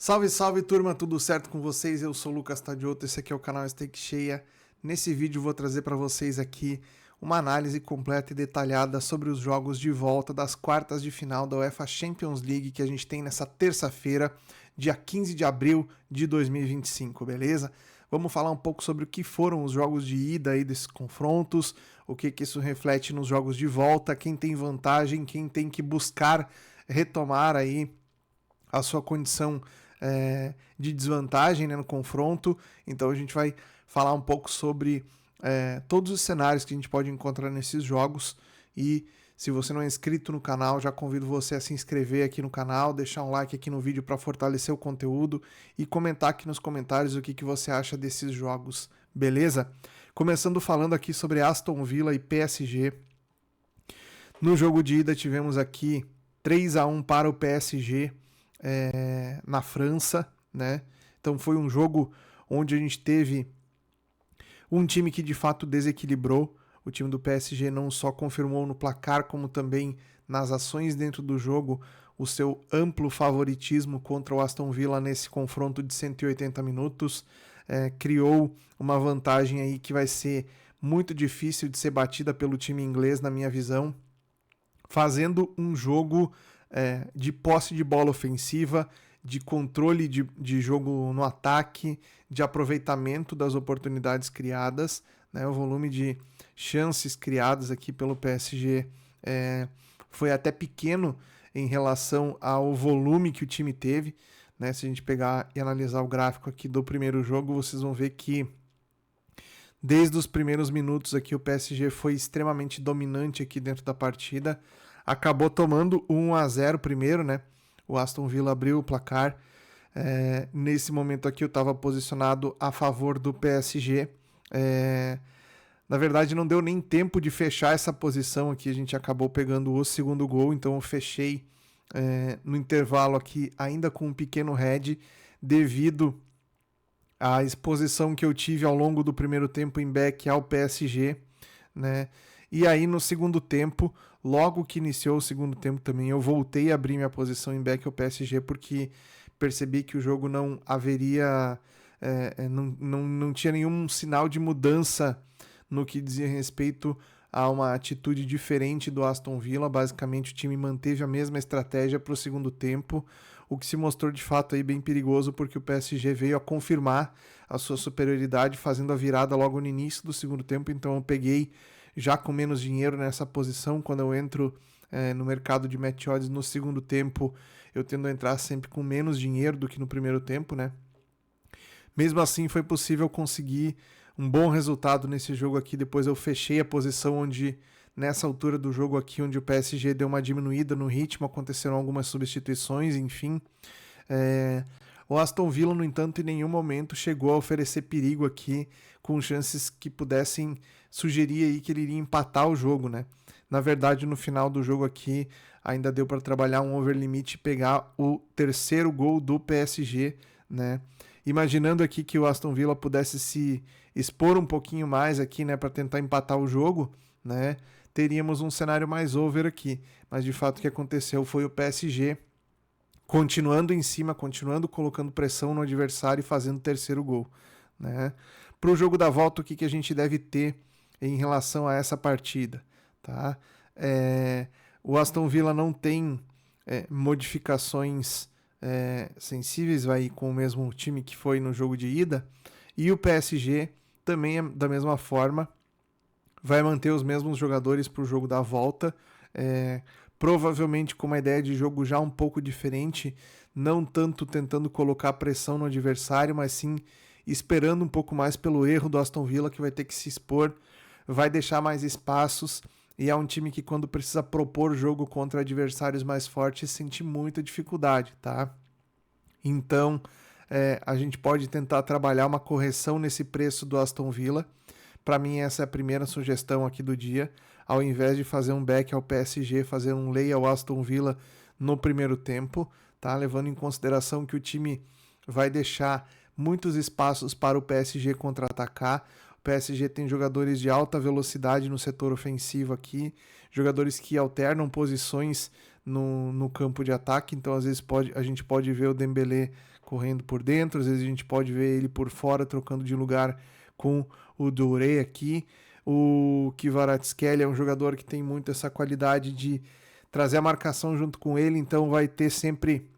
Salve, salve turma, tudo certo com vocês? Eu sou o Lucas Tadioto, esse aqui é o canal Stake Cheia. Nesse vídeo vou trazer para vocês aqui uma análise completa e detalhada sobre os jogos de volta das quartas de final da UEFA Champions League que a gente tem nessa terça-feira, dia 15 de abril de 2025, beleza? Vamos falar um pouco sobre o que foram os jogos de ida aí desses confrontos, o que isso reflete nos jogos de volta, quem tem vantagem, quem tem que buscar retomar aí a sua condição de desvantagem, né, no confronto. Então a gente vai falar um pouco sobre todos os cenários que a gente pode encontrar nesses jogos. E se você não é inscrito no canal, já convido você a se inscrever aqui no canal, deixar um like aqui no vídeo para fortalecer o conteúdo e comentar aqui nos comentários o que você acha desses jogos, beleza? Começando falando aqui sobre Aston Villa e PSG. No jogo de ida tivemos aqui 3-1 para o PSG na França, né? Então foi um jogo onde a gente teve um time que de fato desequilibrou. O time do PSG não só confirmou no placar, como também nas ações dentro do jogo o seu amplo favoritismo contra o Aston Villa nesse confronto de 180 minutos. Criou uma vantagem aí que vai ser muito difícil de ser batida pelo time inglês, na minha visão, fazendo um jogo de posse de bola ofensiva, de controle de jogo no ataque, de aproveitamento das oportunidades criadas, né? O volume de chances criadas aqui pelo PSG foi até pequeno em relação ao volume que o time teve, né? Se a gente pegar e analisar o gráfico aqui do primeiro jogo, vocês vão ver que desde os primeiros minutos aqui o PSG foi extremamente dominante aqui dentro da partida. Acabou tomando 1-0 primeiro, né? O Aston Villa abriu o placar. Nesse momento aqui eu estava posicionado a favor do PSG. Na verdade não deu nem tempo de fechar essa posição aqui. A gente acabou pegando o segundo gol, então eu fechei no intervalo aqui ainda com um pequeno head devido à exposição que eu tive ao longo do primeiro tempo em back ao PSG, né? E aí no segundo tempo, logo que iniciou o segundo tempo também, eu voltei a abrir minha posição em back ao PSG porque percebi que o jogo não haveria, não tinha nenhum sinal de mudança no que dizia respeito a uma atitude diferente do Aston Villa. Basicamente o time manteve a mesma estratégia para o segundo tempo, o que se mostrou de fato aí bem perigoso porque o PSG veio a confirmar a sua superioridade fazendo a virada logo no início do segundo tempo. Então eu peguei já com menos dinheiro nessa posição. Quando eu entro no mercado de match odds no segundo tempo, eu tendo a entrar sempre com menos dinheiro do que no primeiro tempo, né? Mesmo assim foi possível conseguir um bom resultado nesse jogo aqui. Depois eu fechei a posição onde, nessa altura do jogo aqui, onde o PSG deu uma diminuída no ritmo, aconteceram algumas substituições, enfim. O Aston Villa, no entanto, em nenhum momento chegou a oferecer perigo aqui, com chances que pudessem sugerir aí que ele iria empatar o jogo, né? Na verdade, no final do jogo aqui, ainda deu para trabalhar um over limit e pegar o terceiro gol do PSG, né? Imaginando aqui que o Aston Villa pudesse se expor um pouquinho mais aqui, né, para tentar empatar o jogo, né? Teríamos um cenário mais over aqui. Mas de fato o que aconteceu foi o PSG continuando em cima, continuando colocando pressão no adversário e fazendo o terceiro gol, né? Para o jogo da volta, o que a gente deve ter em relação a essa partida, tá? O Aston Villa não tem modificações sensíveis, vai com o mesmo time que foi no jogo de ida, e o PSG também da mesma forma vai manter os mesmos jogadores para o jogo da volta, provavelmente com uma ideia de jogo já um pouco diferente, não tanto tentando colocar pressão no adversário, mas sim esperando um pouco mais pelo erro do Aston Villa, que vai ter que se expor, vai deixar mais espaços, e é um time que quando precisa propor jogo contra adversários mais fortes sente muita dificuldade, tá? Então a gente pode tentar trabalhar uma correção nesse preço do Aston Villa. Para mim essa é a primeira sugestão aqui do dia. Ao invés de fazer um back ao PSG, fazer um lay ao Aston Villa no primeiro tempo, tá? Levando em consideração que o time vai deixar muitos espaços para o PSG contra-atacar. O PSG tem jogadores de alta velocidade no setor ofensivo aqui, jogadores que alternam posições no campo de ataque, então às vezes a gente pode ver o Dembélé correndo por dentro, às vezes a gente pode ver ele por fora trocando de lugar com o Douré aqui. O Kvaratskhelia é um jogador que tem muito essa qualidade de trazer a marcação junto com ele, então vai ter sempre,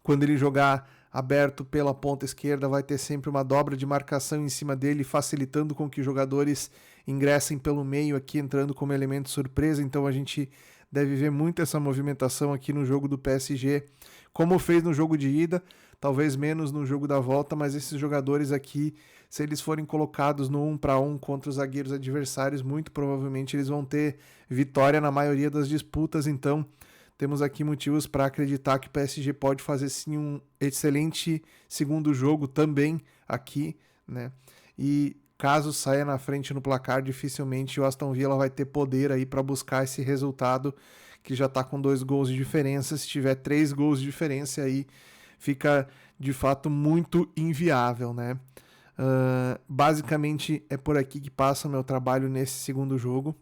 quando ele jogar aberto pela ponta esquerda, vai ter sempre uma dobra de marcação em cima dele, facilitando com que jogadores ingressem pelo meio aqui, entrando como elemento surpresa. Então a gente deve ver muito essa movimentação aqui no jogo do PSG, como fez no jogo de ida, talvez menos no jogo da volta, mas esses jogadores aqui, se eles forem colocados no 1-1 contra os zagueiros adversários, muito provavelmente eles vão ter vitória na maioria das disputas. Então temos aqui motivos para acreditar que o PSG pode fazer sim um excelente segundo jogo também aqui, né? E caso saia na frente no placar, dificilmente o Aston Villa vai ter poder aí para buscar esse resultado, que já está com 2 gols de diferença. Se tiver 3 gols de diferença, aí fica de fato muito inviável, né? Basicamente é por aqui que passa o meu trabalho nesse segundo jogo.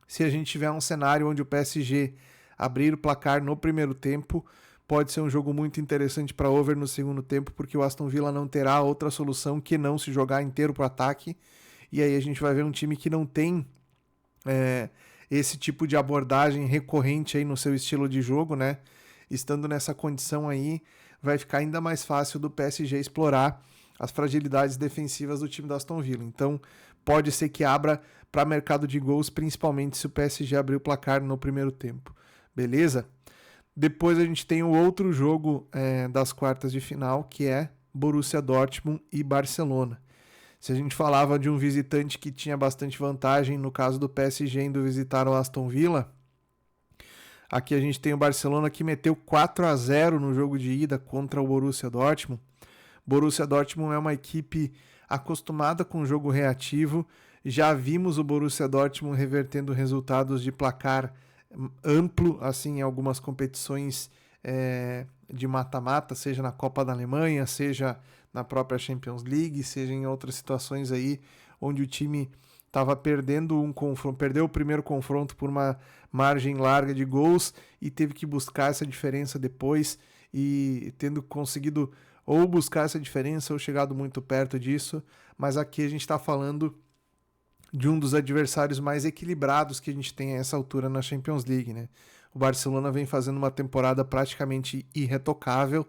Se a gente tiver um cenário onde o PSG abrir o placar no primeiro tempo, pode ser um jogo muito interessante para over no segundo tempo, porque o Aston Villa não terá outra solução que não se jogar inteiro para o ataque, e aí a gente vai ver um time que não tem esse tipo de abordagem recorrente aí no seu estilo de jogo, né? Estando nessa condição aí, vai ficar ainda mais fácil do PSG explorar as fragilidades defensivas do time do Aston Villa. Então, pode ser que abra para mercado de gols, principalmente se o PSG abrir o placar no primeiro tempo. Beleza? Depois a gente tem o outro jogo das quartas de final, que é Borussia Dortmund e Barcelona. Se a gente falava de um visitante que tinha bastante vantagem, no caso do PSG indo visitar o Aston Villa, aqui a gente tem o Barcelona que meteu 4-0 no jogo de ida contra o Borussia Dortmund. Borussia Dortmund é uma equipe acostumada com o jogo reativo. Já vimos o Borussia Dortmund revertendo resultados de placar amplo, assim, em algumas competições de mata-mata, seja na Copa da Alemanha, seja na própria Champions League, seja em outras situações aí onde o time estava perdendo um confronto, perdeu o primeiro confronto por uma margem larga de gols e teve que buscar essa diferença depois, e tendo conseguido ou buscar essa diferença ou chegado muito perto disso. Mas aqui a gente está falando de um dos adversários mais equilibrados que a gente tem a essa altura na Champions League, né? O Barcelona vem fazendo uma temporada praticamente irretocável,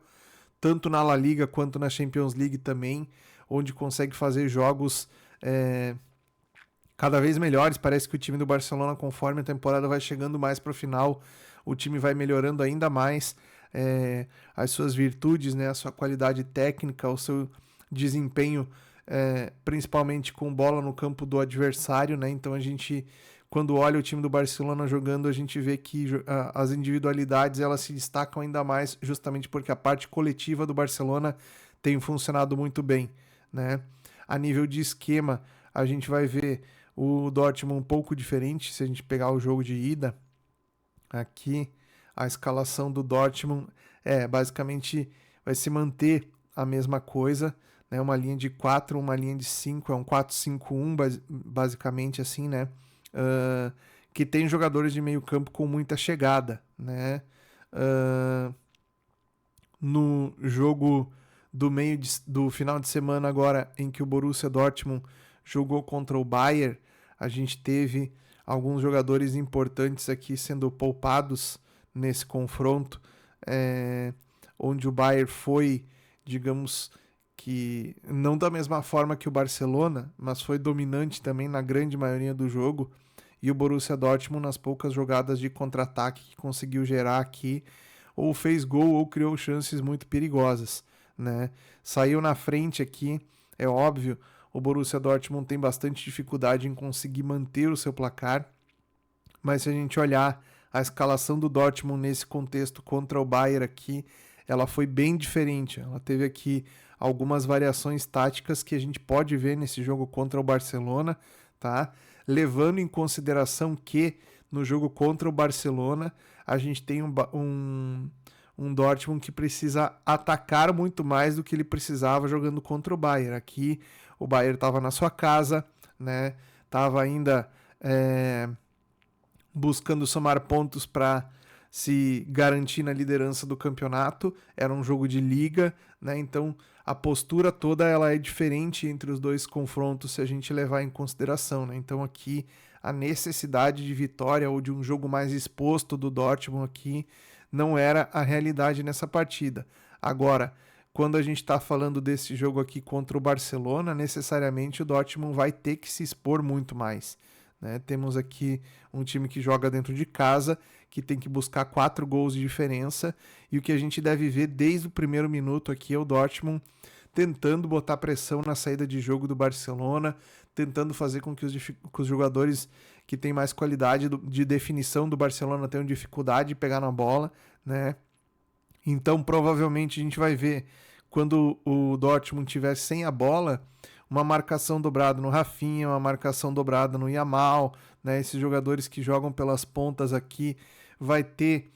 tanto na La Liga quanto na Champions League também, onde consegue fazer jogos cada vez melhores. Parece que o time do Barcelona, conforme a temporada vai chegando mais para o final, o time vai melhorando ainda mais as suas virtudes, né? A sua qualidade técnica, o seu desempenho, principalmente com bola no campo do adversário, né? Então a gente, quando olha o time do Barcelona jogando, a gente vê que as individualidades elas se destacam ainda mais, justamente porque a parte coletiva do Barcelona tem funcionado muito bem, né? A nível de esquema, a gente vai ver o Dortmund um pouco diferente. Se a gente pegar o jogo de ida, aqui a escalação do Dortmund basicamente vai se manter a mesma coisa, né? Uma linha de 4, uma linha de 5, é um 4-5-1 basicamente assim, né? Que tem jogadores de meio campo com muita chegada, né? No jogo do final de semana agora, em que o Borussia Dortmund jogou contra o Bayern, a gente teve alguns jogadores importantes aqui sendo poupados nesse confronto, onde o Bayern foi, digamos que não da mesma forma que o Barcelona, mas foi dominante também na grande maioria do jogo, e o Borussia Dortmund, nas poucas jogadas de contra-ataque que conseguiu gerar aqui, ou fez gol ou criou chances muito perigosas, né? Saiu na frente aqui, é óbvio. O Borussia Dortmund tem bastante dificuldade em conseguir manter o seu placar, mas se a gente olhar a escalação do Dortmund nesse contexto contra o Bayern aqui, ela foi bem diferente. Ela teve aqui algumas variações táticas que a gente pode ver nesse jogo contra o Barcelona, tá? Levando em consideração que no jogo contra o Barcelona a gente tem um Dortmund que precisa atacar muito mais do que ele precisava jogando contra o Bayern. Aqui o Bayern estava na sua casa, né? Estava ainda buscando somar pontos para se garantir na liderança do campeonato, era um jogo de liga, né? Então a postura toda ela é diferente entre os dois confrontos se a gente levar em consideração, né? Então aqui a necessidade de vitória ou de um jogo mais exposto do Dortmund aqui não era a realidade nessa partida. Agora, quando a gente está falando desse jogo aqui contra o Barcelona, necessariamente o Dortmund vai ter que se expor muito mais, né? Temos aqui um time que joga dentro de casa, que tem que buscar 4 gols de diferença, e o que a gente deve ver desde o primeiro minuto aqui é o Dortmund tentando botar pressão na saída de jogo do Barcelona, tentando fazer com que os jogadores que têm mais qualidade de definição do Barcelona tenham dificuldade de pegar na bola, né? Então, provavelmente, a gente vai ver, quando o Dortmund estiver sem a bola, uma marcação dobrada no Rafinha, uma marcação dobrada no Yamal, né? Esses jogadores que jogam pelas pontas aqui, vai ter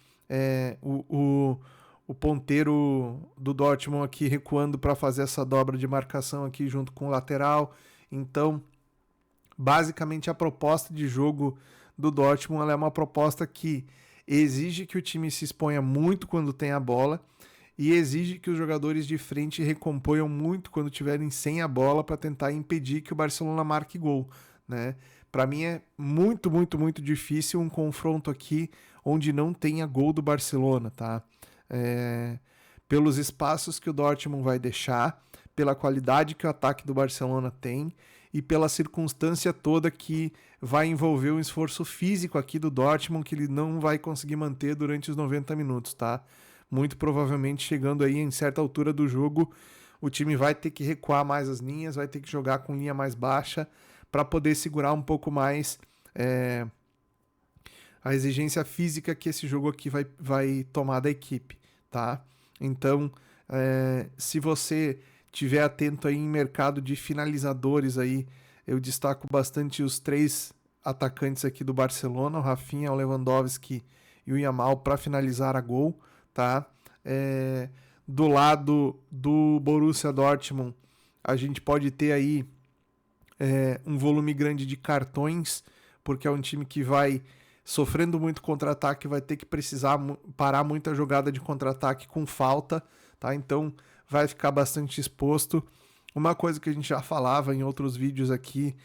o ponteiro do Dortmund aqui recuando para fazer essa dobra de marcação aqui junto com o lateral. Então, basicamente, a proposta de jogo do Dortmund ela é uma proposta que exige que o time se exponha muito quando tem a bola e exige que os jogadores de frente recomponham muito quando tiverem sem a bola para tentar impedir que o Barcelona marque gol, né? Para mim é muito, muito, muito difícil um confronto aqui onde não tenha gol do Barcelona, tá? Pelos espaços que o Dortmund vai deixar, pela qualidade que o ataque do Barcelona tem e pela circunstância toda que vai envolver um esforço físico aqui do Dortmund que ele não vai conseguir manter durante os 90 minutos, tá? Muito provavelmente chegando aí em certa altura do jogo, o time vai ter que recuar mais as linhas, vai ter que jogar com linha mais baixa para poder segurar um pouco mais a exigência física que esse jogo aqui vai tomar da equipe, tá? Então, se você tiver atento aí em mercado de finalizadores aí, eu destaco bastante os 3 atacantes aqui do Barcelona, o Rafinha, o Lewandowski e o Yamal para finalizar a gol, tá? Do lado do Borussia Dortmund, a gente pode ter aí um volume grande de cartões, porque é um time que vai sofrendo muito contra-ataque, vai ter que precisar parar muita jogada de contra-ataque com falta, tá? Então vai ficar bastante exposto. Uma coisa que a gente já falava em outros vídeos aqui,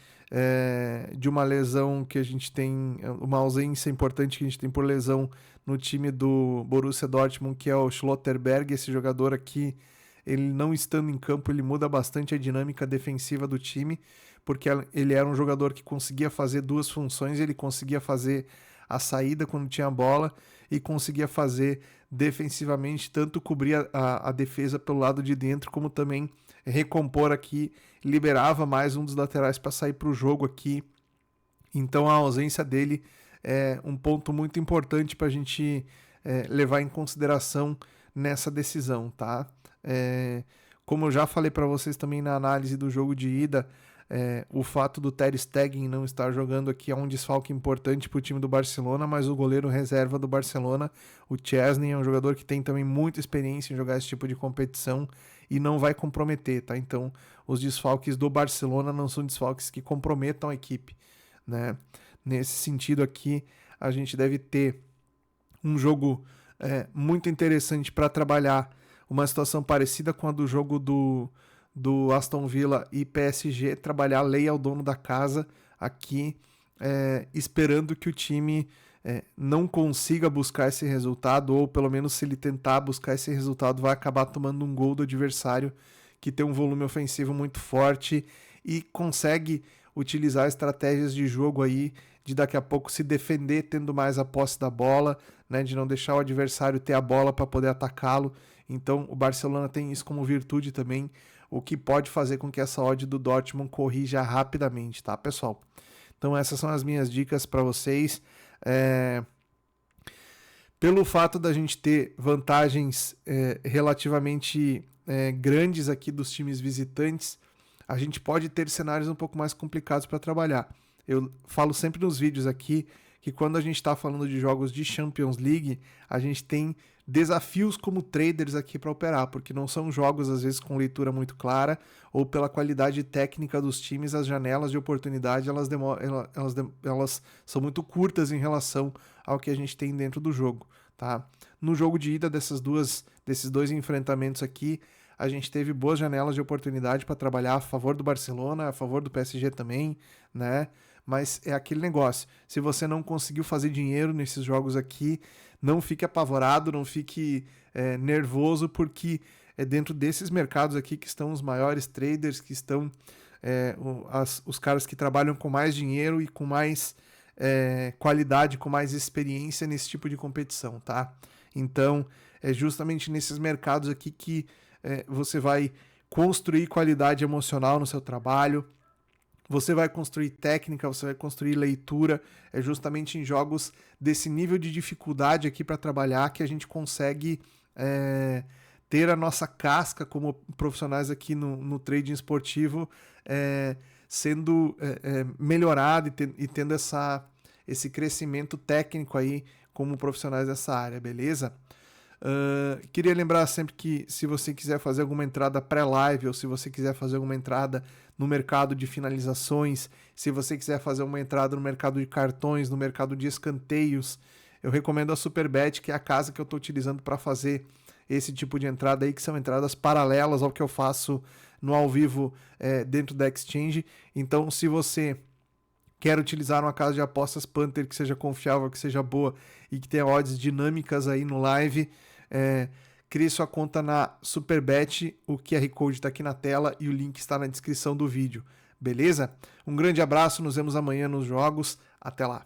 de uma lesão que a gente tem, uma ausência importante que a gente tem por lesão no time do Borussia Dortmund, que é o Schlotterberg. Esse jogador aqui, ele não estando em campo, ele muda bastante a dinâmica defensiva do time, porque ele era um jogador que conseguia fazer 2 funções, ele conseguia fazer a saída quando tinha a bola e conseguia fazer defensivamente, tanto cobrir a defesa pelo lado de dentro, como também recompor aqui, liberava mais um dos laterais para sair para o jogo aqui. Então a ausência dele é um ponto muito importante para a gente levar em consideração nessa decisão, tá? Como eu já falei para vocês também na análise do jogo de ida, o fato do Ter Stegen não estar jogando aqui é um desfalque importante para o time do Barcelona, mas o goleiro reserva do Barcelona, o Szczęsny, é um jogador que tem também muita experiência em jogar esse tipo de competição e não vai comprometer, tá? Então, os desfalques do Barcelona não são desfalques que comprometam a equipe, né? Nesse sentido aqui, a gente deve ter um jogo muito interessante para trabalhar uma situação parecida com a do jogo do Aston Villa e PSG, trabalhar a lei ao dono da casa aqui, esperando que o time não consiga buscar esse resultado, ou pelo menos se ele tentar buscar esse resultado, vai acabar tomando um gol do adversário que tem um volume ofensivo muito forte e consegue utilizar estratégias de jogo aí, de daqui a pouco se defender tendo mais a posse da bola, né, de não deixar o adversário ter a bola para poder atacá-lo. Então o Barcelona tem isso como virtude também, o que pode fazer com que essa odd do Dortmund corrija rapidamente, tá, pessoal? Então essas são as minhas dicas para vocês. Pelo fato da gente ter vantagens relativamente grandes aqui dos times visitantes, a gente pode ter cenários um pouco mais complicados para trabalhar. Eu falo sempre nos vídeos aqui que quando a gente está falando de jogos de Champions League, a gente tem desafios como traders aqui para operar, porque não são jogos às vezes com leitura muito clara, ou pela qualidade técnica dos times, as janelas de oportunidade elas são muito curtas em relação ao que a gente tem dentro do jogo, tá? No jogo de ida desses dois enfrentamentos aqui, a gente teve boas janelas de oportunidade para trabalhar a favor do Barcelona, a favor do PSG também, né? Mas é aquele negócio, se você não conseguiu fazer dinheiro nesses jogos aqui, não fique apavorado, não fique nervoso, porque é dentro desses mercados aqui que estão os maiores traders, que estão os caras que trabalham com mais dinheiro e com mais qualidade, com mais experiência nesse tipo de competição, tá? Então, é justamente nesses mercados aqui que você vai construir qualidade emocional no seu trabalho, você vai construir técnica, você vai construir leitura. É justamente em jogos desse nível de dificuldade aqui para trabalhar que a gente consegue ter a nossa casca como profissionais aqui no trading esportivo sendo melhorado e tendo esse crescimento técnico aí como profissionais dessa área, beleza? Queria lembrar sempre que se você quiser fazer alguma entrada pré-live ou se você quiser fazer alguma entrada no mercado de finalizações, se você quiser fazer uma entrada no mercado de cartões, no mercado de escanteios, eu recomendo a Superbet, que é a casa que eu estou utilizando para fazer esse tipo de entrada aí, que são entradas paralelas ao que eu faço no ao vivo dentro da Exchange. Então, se você quer utilizar uma casa de apostas Panther que seja confiável, que seja boa e que tenha odds dinâmicas aí no live, crie sua conta na Superbet, o QR Code está aqui na tela e o link está na descrição do vídeo, beleza? Um grande abraço, nos vemos amanhã nos jogos, até lá!